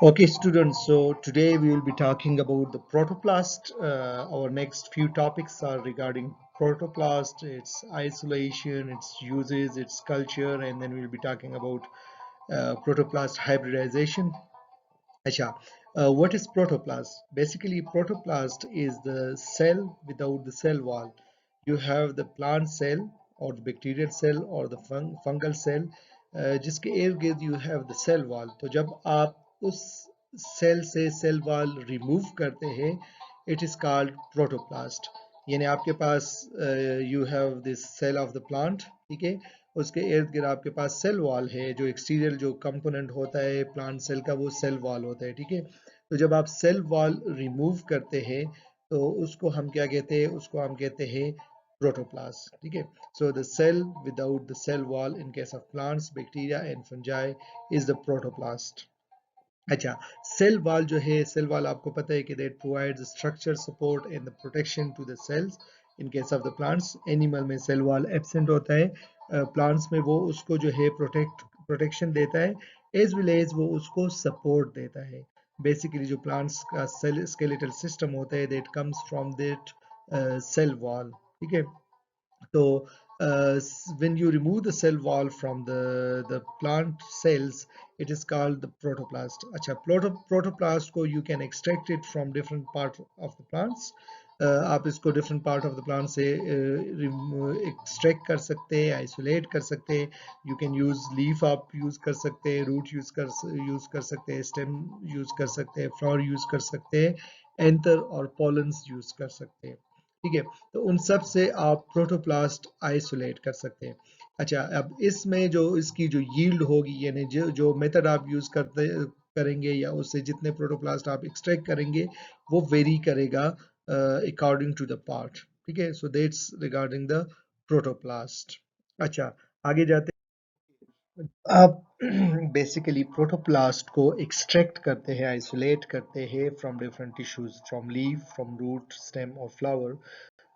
Okay, students, so today we will be talking about the protoplast. Our next few topics are regarding protoplast, its isolation, its uses, its culture, and then we'll be talking about protoplast hybridization. Acha, what is protoplast? Basically, protoplast is the cell without the cell wall. You have the plant cell or the bacterial cell or the fungal cell, जिसके इर्द गिर्द you have the cell wall. तो जब आप उस cell से cell wall remove करते हैं, it is called protoplast. यानी आपके पास you have this cell of the plant, ठीक है, उसके इर्द गिर्द आपके पास सेल वॉल है, जो एक्सटीरियर जो कंपोनेंट होता है प्लांट सेल का वो सेल वॉल होता है, ठीक है। तो जब आप सेल वॉल रिमूव करते हैं तो उसको हम क्या कहते हैं, उसको हम कहते हैं प्रोटोप्लास्ट, ठीक है। So the cell without the cell wall in case of plants bacteria and fungi is the protoplast. अच्छा, सेल वॉल जो है, सेल वॉल आपको पता है कि that provides structure support and the protection to the cells. In case of the plants, animal में cell wall absent होता है, प्लांट्स में वो उसको जो है प्रोटेक्शन देता है, एज वेल एज वो उसको सपोर्ट देता है। बेसिकली जो प्लांट्स का सेल स्केलेटल सिस्टम होता है that comes from that cell wall, ठीक है। So when you remove the cell wall from the plant cells, it is called the protoplast. अच्छा, protoplast को you can extract it from different part of the plants. आप इसको different part of the plant से extract कर सकते हैं, isolate कर सकते हैं. You can use leaf आप use कर सकते हैं, root use कर सकते हैं, stem use कर सकते हैं, flower use कर सकते हैं, anther और pollens use कर सकते हैं, ठीक है। तो उन सब से आप प्रोटोप्लास्ट आइसोलेट कर सकते हैं। अच्छा, अब इसमें जो इसकी जो यील्ड होगी, यानी जो मेथड आप यूज करते करेंगे या उससे जितने प्रोटोप्लास्ट आप एक्सट्रैक्ट करेंगे वो वेरी करेगा अकॉर्डिंग टू द पार्ट, ठीक है। So that's regarding the protoplast. अच्छा, आगे जाते आप बेसिकली प्रोटोप्लास्ट को एक्सट्रैक्ट करते हैं, आइसोलेट करते हैं from different tissues, from leaf, from root, stem और फ्लावर।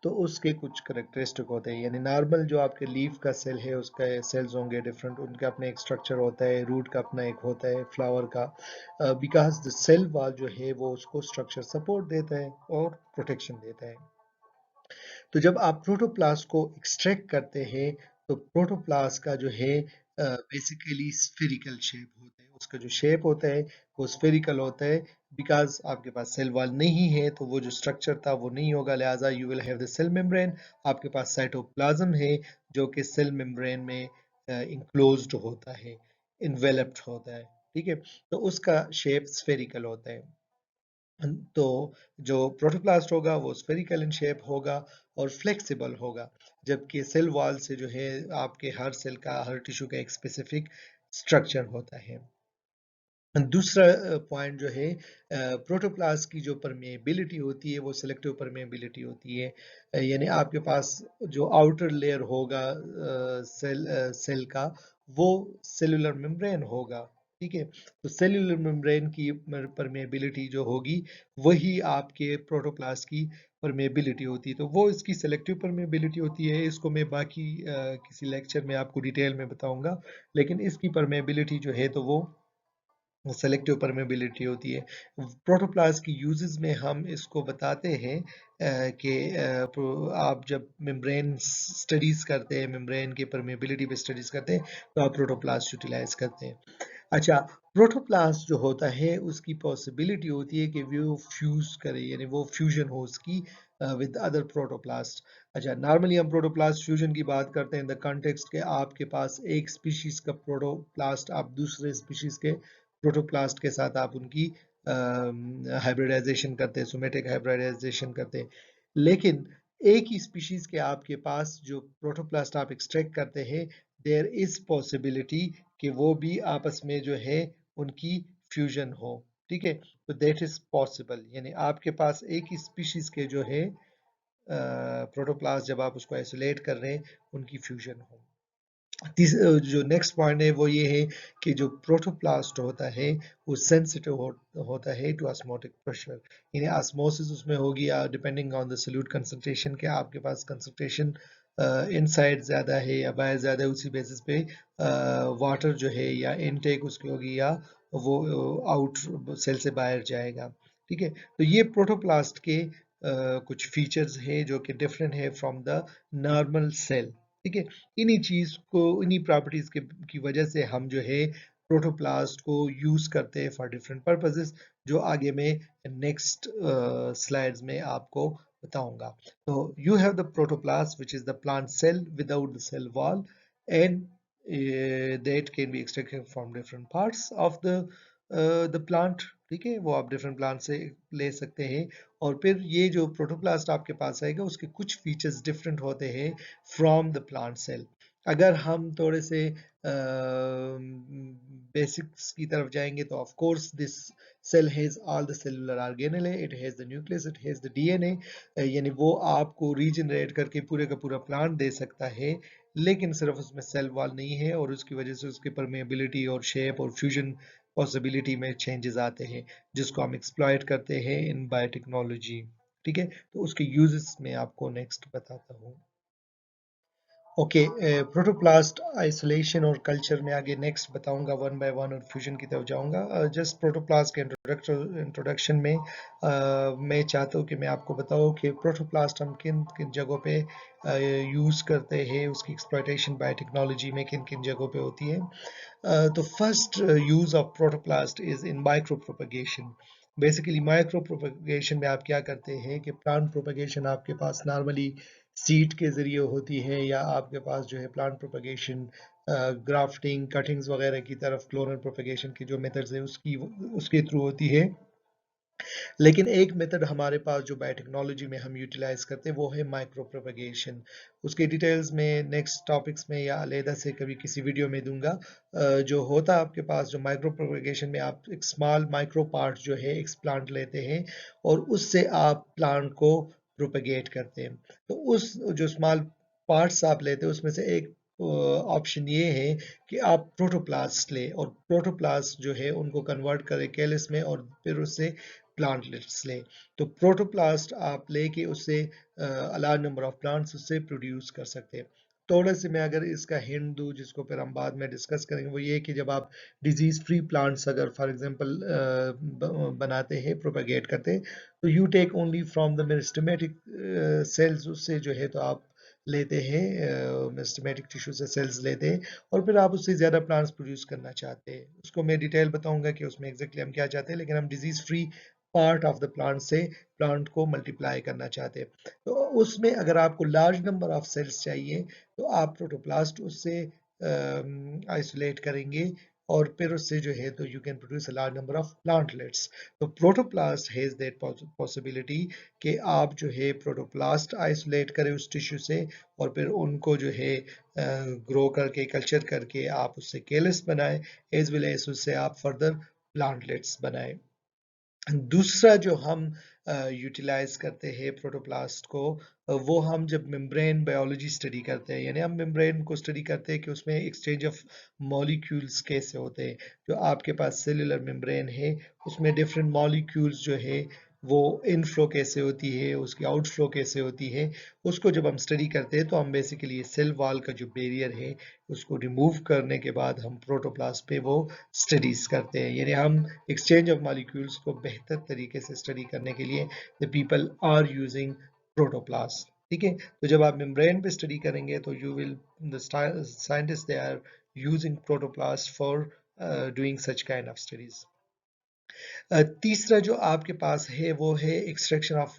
तो उसके कुछ करेक्टरिस्टिक होते हैं, यानी नॉर्मल जो आपके लीफ का सेल है उसका सेल्स होंगे डिफरेंट, उनका अपना एक स्ट्रक्चर होता है, रूट का अपना एक होता है, फ्लावर का, बिकॉज द सेल वॉल जो है वो उसको स्ट्रक्चर सपोर्ट देता है और प्रोटेक्शन देता है। तो जब आप प्रोटोप्लास्ट को एक्सट्रैक्ट करते हैं तो प्रोटोप्लास्ट का जो है बेसिकली स्फेरिकल शेप होता है, उसका जो शेप होता है वो स्फेरिकल होता है, बिकॉज आपके पास सेल वॉल नहीं है तो वो जो स्ट्रक्चर था वो नहीं होगा, लिहाजा you will have the cell membrane. आपके पास साइटोप्लाज्म है जो कि सेल मेम्ब्रेन में इंक्लोज्ड होता है, इन्वेलप्ड होता है, ठीक है। तो उसका शेप स्फेरिकल होता है। तो जो प्रोटोप्लास्ट होगा वो स्फेरिकल इन शेप होगा और फ्लेक्सिबल होगा, जबकि सेल वॉल से जो है आपके हर सेल का, हर टिश्यू का एक स्पेसिफिक स्ट्रक्चर होता है। दूसरा पॉइंट जो है, प्रोटोप्लास्ट की जो परमेबिलिटी होती है वो सिलेक्टिव परमेबिलिटी होती है, यानी आपके पास जो आउटर लेयर होगा सेल का वो सेलुलर मेम्ब्रेन होगा, ठीक है। तो सेलुलर मेम्ब्रेन की परमेबिलिटी जो होगी वही आपके प्रोटोप्लास्ट की परमेबिलिटी होती है, तो वो इसकी सेलेक्टिव परमेबिलिटी होती है। इसको मैं बाकी किसी लेक्चर में आपको डिटेल में बताऊंगा, लेकिन इसकी परमेबिलिटी जो है तो वो सेलेक्टिव परमेबिलिटी होती है। प्रोटोप्लास्ट की यूजेस में हम इसको बताते हैं कि आप जब मेम्ब्रेन स्टडीज करते हैं, मेम्ब्रेन की परमेबिलिटी पे स्टडीज करते हैं तो आप प्रोटोप्लास्ट यूटिलाइज करते हैं। अच्छा, प्रोटोप्लास्ट जो होता है उसकी पॉसिबिलिटी होती है कि वो फ्यूज करे, यानी वो फ्यूजन हो उसकी विद अदर प्रोटोप्लास्ट। अच्छा, नॉर्मली हम प्रोटोप्लास्ट फ्यूजन की बात करते हैं इन द कॉन्टेक्स्ट के आपके पास एक स्पीशीज का प्रोटोप्लास्ट आप दूसरे स्पीशीज के प्रोटोप्लास्ट के साथ आप उनकी हाइब्रिडाइजेशन करते हैं, सोमेटिक हाइब्रिडाइजेशन करते हैं। लेकिन एक ही स्पीशीज के आपके पास जो प्रोटोप्लास्ट आप एक्सट्रैक्ट करते हैं, देयर इज पॉसिबिलिटी कि वो भी आपस में जो है उनकी फ्यूजन हो, ठीक है। तो दैट इज पॉसिबल, यानी आपके पास एक ही स्पीशीज के जो है प्रोटोप्लास्ट जब आप उसको आइसोलेट कर रहे हैं उनकी फ्यूजन हो। जो नेक्स्ट पॉइंट है वो ये है कि जो प्रोटोप्लास्ट होता है वो सेंसिटिव होता है टू ऑस्मोटिक प्रेशर, यानी ऑस्मोसिस उसमें होगी depending on the solute concentration के आपके पास कंसंट्रेशन इनसाइड ज़्यादा है या बाहर ज़्यादा है, उसी बेसिस पे वाटर जो है या इनटेक उसकी होगी या वो आउट सेल से बाहर जाएगा। ठीक है, तो ये प्रोटोप्लास्ट के कुछ फीचर्स है जो कि डिफरेंट है फ्रॉम द नॉर्मल सेल। ठीक है, इन्हीं चीज को, इन्हीं प्रॉपर्टीज के की वजह से हम जो है प्रोटोप्लास्ट को यूज करते हैं फॉर डिफरेंट पर्पसेस, जो आगे मैं नेक्स्ट स्लाइड्स में आपको बताऊंगा। तो you have the protoplasm, which is the plant cell without the cell wall, and that can be extracted from different parts of the plant। ठीक है, वो आप डिफरेंट प्लांट से ले सकते हैं। और फिर ये जो प्रोटोप्लास्ट आपके पास आएगा उसके कुछ फीचर्स डिफरेंट होते हैं फ्रॉम द प्लांट सेल। अगर हम थोड़े से बेसिक्स की तरफ जाएंगे तो of course this cell has all the cellular organelle, it has the nucleus, it has the DNA, यानी वो आपको रीजनरेट करके पूरे का पूरा प्लांट दे सकता है, लेकिन सिर्फ उसमें सेल वॉल नहीं है और उसकी वजह से उसकी परमेबिलिटी और शेप और फ्यूजन पॉसिबिलिटी में चेंजेस आते हैं, जिसको हम एक्सप्लॉइट करते हैं इन बायोटेक्नोलॉजी। ठीक है, तो उसके यूजेस में आपको नेक्स्ट बताता हूँ। ओके, प्रोटोप्लास्ट आइसोलेशन और कल्चर में आगे नेक्स्ट बताऊंगा वन बाय वन, और फ्यूजन की तरफ जाऊंगा। जस्ट प्रोटोप्लास्ट के इंट्रोडक्शन में मैं चाहता हूँ कि मैं आपको बताऊँ कि प्रोटोप्लास्ट हम किन किन जगहों पे यूज़ करते हैं, उसकी एक्सप्लॉयटेशन बायोटेक्नोलॉजी में किन किन जगहों पे होती है। तो first use of protoplast is in micro propagation. Basically micro propagation में आप क्या करते हैं कि प्लांट प्रोपगेशन आपके पास नॉर्मली सीड के ज़रिए होती है, या आपके पास जो है प्लांट प्रोपगेशन ग्राफ्टिंग कटिंग्स वगैरह की तरफ क्लोनल प्रोपगेशन की जो मेथड्स है उसके थ्रू होती है। लेकिन एक मेथड हमारे पास जो बायोटेक्नोलॉजी में हम यूटिलाइज करते हैं वो है माइक्रो प्रोपगेशन। उसके डिटेल्स में नेक्स्ट टॉपिक्स में या अलहदा से कभी किसी वीडियो में दूंगा। जो होता है आपके पास जो माइक्रो प्रोपगेशन में आप एक स्मॉल माइक्रो पार्ट जो है एक प्लांट लेते हैं और उससे आप प्लांट को प्रोपगेट करते हैं। तो उस जो स्मॉल पार्ट्स आप लेते हैं उसमें से एक ऑप्शन ये है कि आप प्रोटोप्लास्ट ले और प्रोटोप्लास्ट जो है उनको कन्वर्ट करें कैलस में और फिर उससे प्लांटलेट्स ले। तो प्रोटोप्लास्ट आप लेके उससे लार्ज नंबर ऑफ प्लांट्स उससे प्रोड्यूस कर सकते हैं। थोड़ा से मैं अगर इसका हिंट दूँ जिसको फिर हम बाद में डिस्कस करेंगे, वो ये कि जब आप डिजीज फ्री प्लांट्स अगर फॉर एग्जांपल बनाते हैं प्रोपेगेट करते हैं तो you take only from the meristematic cells, उससे जो है तो आप लेते हैं मेरिस्टेमेटिक टिश्यू से सेल्स लेते हैं और फिर आप उससे ज़्यादा प्लांट्स प्रोड्यूस करना चाहते हैं। उसको मैं डिटेल बताऊंगा कि उसमें एग्जैक्टली हम क्या चाहते हैं, लेकिन हम disease free part of the plant से प्लांट को मल्टीप्लाई करना चाहते हैं। तो उसमें अगर आपको लार्ज नंबर ऑफ सेल्स चाहिए तो आप प्रोटोप्लास्ट उससे आइसोलेट करेंगे और फिर उससे जो है तो you can produce a large number of plantlets. तो प्रोटोप्लास्ट हैज दैट पॉसिबिलिटी कि आप जो है प्रोटोप्लास्ट आइसोलेट करें उस टिश्यू से और फिर उनको जो है ग्रो करके कल्चर करके आप उससे केलस बनाए, एज वेल एज उससे आप फर्दर प्लांटलेट्स बनाए। दूसरा जो हम यूटिलाइज करते हैं प्रोटोप्लास्ट को, वो हम जब मेम्ब्रेन बायोलॉजी स्टडी करते हैं, यानी हम मेम्ब्रेन को स्टडी करते हैं कि उसमें एक्सचेंज ऑफ मॉलिक्यूल्स कैसे होते हैं। जो आपके पास सेलुलर मेम्ब्रेन है उसमें डिफरेंट मॉलिक्यूल्स जो है वो इनफ्लो कैसे होती है, उसकी आउटफ्लो कैसे होती है, उसको जब हम स्टडी करते हैं तो हम बेसिकली सेल वॉल का जो बैरियर है उसको रिमूव करने के बाद हम प्रोटोप्लास्ट पे वो स्टडीज करते हैं। यानी हम एक्सचेंज ऑफ मॉलिक्यूल्स को बेहतर तरीके से स्टडी करने के लिए the people are using protoplast. ठीक है, तो जब आप मेम्ब्रेन पे स्टडी करेंगे तो you will the scientist they are using protoplast for doing such kind of studies. तीसरा जो आपके पास है वो है extraction of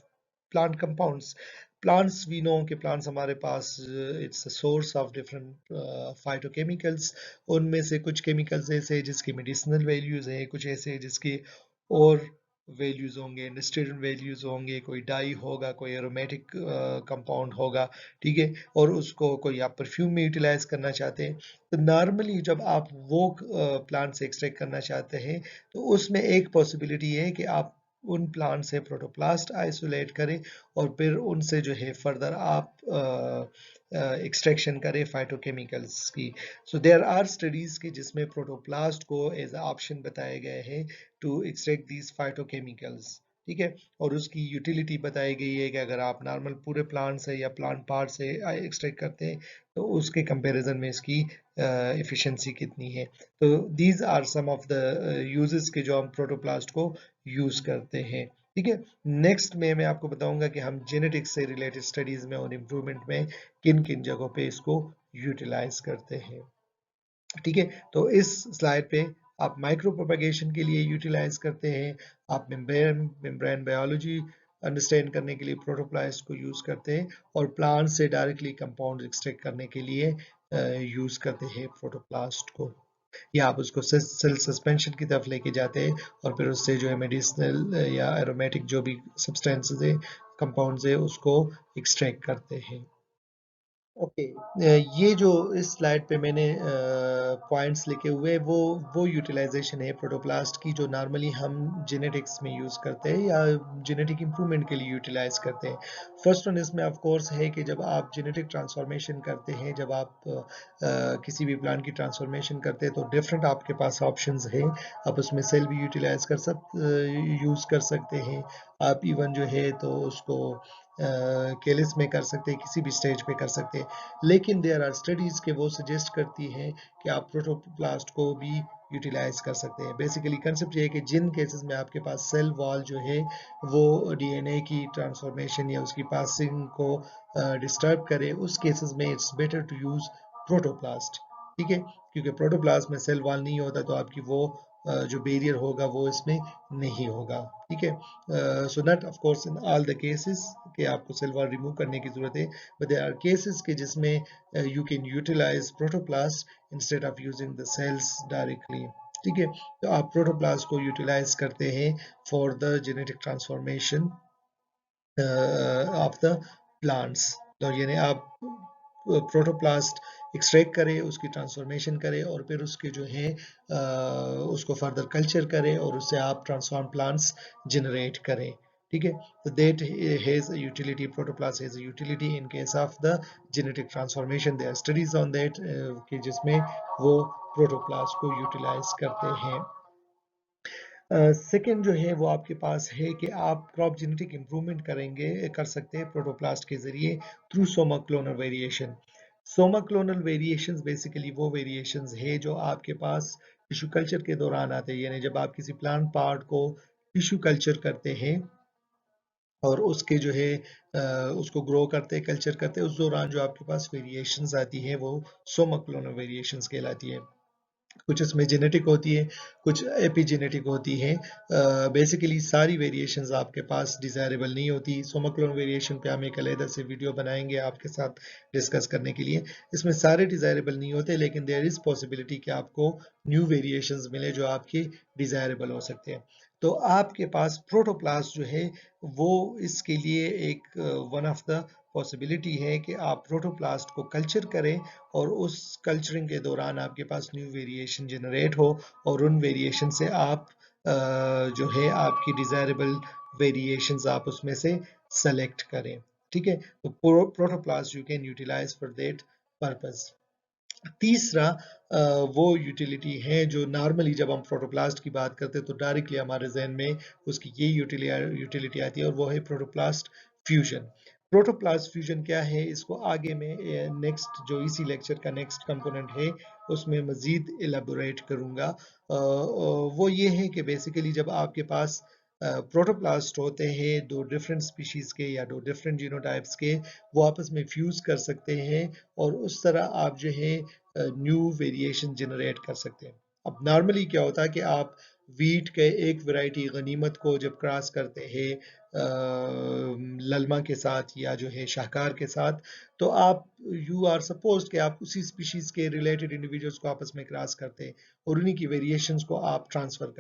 plant compounds. Plants we know कि प्लांट्स हमारे पास it's a source of different phytochemicals. उनमें से कुछ केमिकल्स ऐसे हैं जिसकी मेडिसिनल वैल्यूज हैं, कुछ ऐसे हैं जिसकी और वैल्यूज होंगे, इंडस्ट्रियल वैल्यूज होंगे, कोई डाई होगा, कोई एरोमेटिक कंपाउंड होगा। ठीक है, और उसको कोई आप परफ्यूम में यूटिलाइज करना चाहते हैं। तो नॉर्मली जब आप वो प्लांट से एक्सट्रैक्ट करना चाहते हैं तो उसमें एक पॉसिबिलिटी है कि आप उन प्लांट से प्रोटोप्लास्ट आइसोलेट करें और फिर उनसे जो है फर्दर आप एक्सट्रैक्शन करें फाइटोकेमिकल्स की। सो देयर आर स्टडीज की जिसमें प्रोटोप्लास्ट को एज ऑप्शन बताए गए हैं टू एक्सट्रैक्ट दीज फाइटोकेमिकल्स। ठीक है। और उसकी यूटिलिटी बताई गई है कि अगर आप नॉर्मल पूरे प्लांट से या प्लांट पार्ट से एक्सट्रैक्ट करते हैं तो उसके कंपैरिजन में इसकी एफिशिएंसी कितनी है। तो these are some of the uses के जो हम प्रोटोप्लास्ट को यूज करते हैं। ठीक है। नेक्स्ट में मैं आपको बताऊंगा कि हम जेनेटिक्स से रिलेटेड स्टडीज में और इम्प्रूवमेंट में किन किन जगहों पे इसको यूटिलाइज करते हैं। ठीक है। तो इस स्लाइड पे आप माइक्रो प्रोपेगेशन के लिए यूटिलाइज करते हैं, आप मेम्ब्रेन बायोलॉजी अंडरस्टैंड करने के लिए प्रोटोप्लास्ट को यूज करते हैं, और प्लांट से डायरेक्टली कंपाउंड एक्सट्रैक्ट करने के लिए यूज करते हैं प्रोटोप्लास्ट को, या आप उसको सेल सस्पेंशन की तरफ लेके जाते हैं और फिर उससे जो है मेडिसिनल या एरोमेटिक जो भी सब्सटेंसेस है, कंपाउंड्स है, उसको एक्सट्रैक्ट करते हैं। ओके। ये जो इस स्लाइड पे मैंने पॉइंट्स लिखे हुए वो यूटिलाइजेशन है प्रोटोप्लास्ट की जो नॉर्मली हम जेनेटिक्स में यूज़ करते हैं या जेनेटिक इंप्रूवमेंट के लिए यूटिलाइज करते हैं। फर्स्ट वन इसमें ऑफ कोर्स है कि जब आप जेनेटिक ट्रांसफॉर्मेशन करते हैं, जब आप किसी भी प्लांट की ट्रांसफॉर्मेशन करते हैं तो डिफरेंट आपके पास ऑप्शंस हैं। आप उसमें सेल भी यूटिलाइज यूज़ कर सकते हैं। आप इवन जो है तो उसको केलिस में कर सकते हैं, किसी भी स्टेज पे कर सकते हैं। लेकिन देयर आर स्टडीज के वो सजेस्ट करती हैं कि आप प्रोटोप्लास्ट को भी यूटिलाइज कर सकते हैं। बेसिकली कंसेप्ट ये है कि जिन केसेस में आपके पास सेल वॉल जो है वो डीएनए की ट्रांसफॉर्मेशन या उसकी पासिंग को डिस्टर्ब करे, उस केसेस में it's better to use protoplast. ठीक है। क्योंकि प्रोटोप्लास्ट में सेल वॉल नहीं होता तो आपकी वो जो बैरियर होगा वो इसमें नहीं होगा। ठीक है। So not of course in all the cases कि आपको सेल वॉल रिमूव करने की जरूरत है, बट देयर आर केसेस के जिसमें you can utilise protoplast instead of using the cells directly. ठीक है। तो आप प्रोटोप्लास्ट को यूटिलाइज करते हैं for the genetic transformation of the plants. तो यानी आप प्रोटोप्लास्ट एक्सट्रैक्ट करें, उसकी ट्रांसफॉर्मेशन करें और फिर उसके जो है उसको फर्दर कल्चर करें और उससे आप ट्रांसफॉर्म प्लांट्स जनरेट करें। ठीक है। तो that has a utility, protoplast has a utility in case of the genetic transformation. There are studies on that कि जिसमें वो प्रोटोप्लास्ट को यूटिलाइज करते हैं। सेकेंड जो है वो आपके पास है कि आप क्रॉप जेनेटिक इंप्रूवमेंट कर सकते हैं प्रोटोप्लास्ट के जरिए through Soma clonal variation. Soma clonal variations basically वो वेरिएशंस है जो आपके पास टिश्यू कल्चर के दौरान आते हैं, यानी जब आप किसी प्लांट पार्ट को टिश्यू कल्चर करते हैं और उसके जो है उसको ग्रो करते हैं, कल्चर करते हैं, उस दौरान जो आपके पास वेरिएशंस आती है वो सोमा क्लोनल वेरिएशंस कहलाती है। कुछ इसमें जेनेटिक होती है, कुछ एपिजेनेटिक होती है। बेसिकली सारी वेरिएशंस आपके पास डिजायरेबल नहीं होती। सोमाक्लोन वेरिएशन पे हम एक अलग से वीडियो बनाएंगे आपके साथ डिस्कस करने के लिए। इसमें सारे डिजायरेबल नहीं होते, लेकिन देयर इज पॉसिबिलिटी कि आपको न्यू वेरिएशंस मिले जो आपके डिजायरेबल हो सकते हैं। तो आपके पास प्रोटोप्लास्ट जो है वो इसके लिए एक वन ऑफ द पॉसिबिलिटी है कि आप प्रोटोप्लास्ट को कल्चर करें और उस कल्चरिंग के दौरान आपके पास न्यू वेरिएशन जनरेट हो और उन वेरिएशन से आप जो है आपकी डिजायरेबल वेरिएशंस आप उसमें से सेलेक्ट करें। ठीक है। तो protoplast you can utilise for that purpose. तीसरा वो यूटिलिटी है जो नॉर्मली जब हम प्रोटोप्लास्ट की बात करते हैं तो डायरेक्टली हमारे जहन में उसकी ये यूटिलिटी आती है और वो है प्रोटोप्लास्ट फ्यूजन। प्रोटोप्लास्ट फ्यूजन क्या है, इसको आगे में नेक्स्ट जो इसी लेक्चर का नेक्स्ट कंपोनेंट है उसमें मजीद एलेबोरेट करूंगा। वो ये है कि बेसिकली जब आपके पास प्रोटोप्लास्ट होते हैं दो डिफरेंट स्पीशीज के या दो डिफरेंट जीनोटाइप्स के, वो आपस में फ्यूज कर सकते हैं और उस तरह आप जो है न्यू वेरिएशन जनरेट कर सकते हैं। अब नॉर्मली क्या होता है कि आप वीट के एक वैरायटी गनीमत को जब क्रॉस करते हैं ललमा के साथ या जो है शाहकार के साथ, तो आप यू आर सपोज कि आप उसी स्पीशीज के रिलेटेड इंडिविजुअल्स को आपस में क्रॉस करते हैं और उन्हीं की वेरिएशंस को आप ट्रांसफर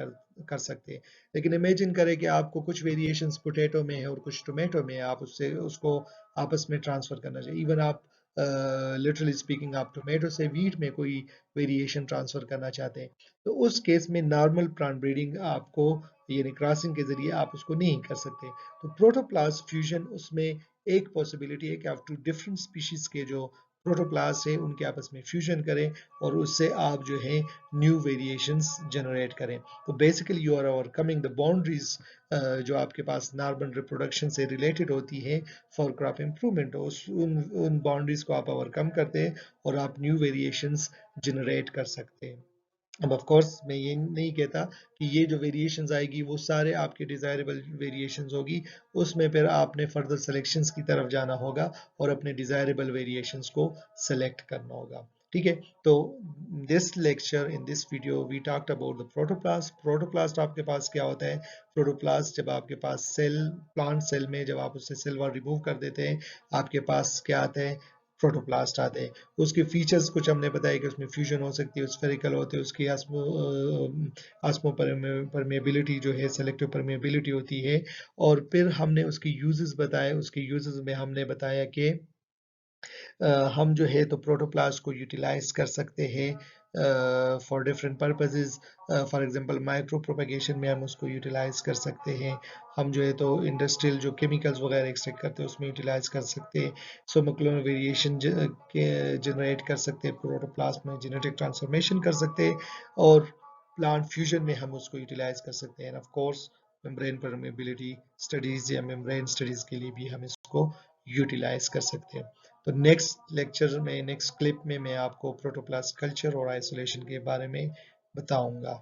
कर सकते हैं। लेकिन इमेजिन करें कि आपको कुछ वेरिएशंस पोटैटो में है और कुछ टोमेटो में है, आप उससे उसको आपस में ट्रांसफर करना चाहिए। इवन आप लिटरली स्पीकिंग आप टोमेटो से वीट में कोई वेरिएशन ट्रांसफर करना चाहते हैं तो उस केस में नॉर्मल प्लांट ब्रीडिंग आपको यानी क्रॉसिंग के जरिए आप उसको नहीं कर सकते। तो प्रोटोप्लास्ट फ्यूजन उसमें एक पॉसिबिलिटी है कि आप टू डिफरेंट स्पीशीज के जो प्रोटोप्लास्ट है उनके आपस में फ्यूजन करें और उससे आप जो है न्यू वेरिएशंस जनरेट करें। तो basically you are overcoming the boundaries जो आपके पास नॉर्मल रिप्रोडक्शन से रिलेटेड होती है फॉर क्रॉप इम्प्रूवमेंट, उन बाउंड्रीज को आप ओवरकम करते हैं और आप न्यू वेरिएशंस जनरेट कर सकते हैं। अब ऑफ कोर्स मैं ये नहीं कहता कि ये जो वेरिएशंस आएगी वो सारे आपके डिज़ायरेबल वेरिएशंस होगी, उसमें फिर आपने फर्दर सिलेक्शंस की तरफ जाना होगा और अपने डिज़ायरेबल वेरिएशंस को सेलेक्ट करना होगा। ठीक है, तो this lecture in this video we talked about the protoplast. Protoplast आपके पास क्या होता है? प्रोटोप्लास्ट जब आपके पास सेल, प्लांट सेल में जब आप उससे सेल वॉल रिमूव कर देते हैं, आपके पास क्या आता है? प्रोटोप्लास्ट आते हैं। उसके फीचर्स कुछ हमने बताया कि उसमें फ्यूजन हो सकती है, स्फेरिकल होते हैं, उसकी आस्मो परमेबिलिटी जो है, सेलेक्टिव परमेबिलिटी होती है। और फिर हमने उसके यूजेस बताए। उसके यूजेस में हमने बताया कि हम जो है तो प्रोटोप्लास्ट को यूटिलाइज कर सकते हैं for different purposes. For example micro propagation में हम उसको यूटिलाइज कर सकते हैं। हम जो है तो इंडस्ट्रियल जो केमिकल्स वगैरह एक्सट्रैक्ट करते हैं उसमें यूटिलाइज कर सकते हैं। सोमोक्लोनल वेरिएशन जनरेट कर सकते हैं, प्रोटोप्लास्ट में जेनेटिक ट्रांसफॉर्मेशन कर सकते हैं और प्लांट फ्यूजन में हम उसको यूटिलाइज कर सकते हैं। Of course membrane permeability studies या मेम्ब्रेन स्टडीज के लिए भी हम इसको यूटिलाइज कर सकते हैं। तो नेक्स्ट लेक्चर में, नेक्स्ट क्लिप में मैं आपको प्रोटोप्लास्ट कल्चर और आइसोलेशन के बारे में बताऊंगा।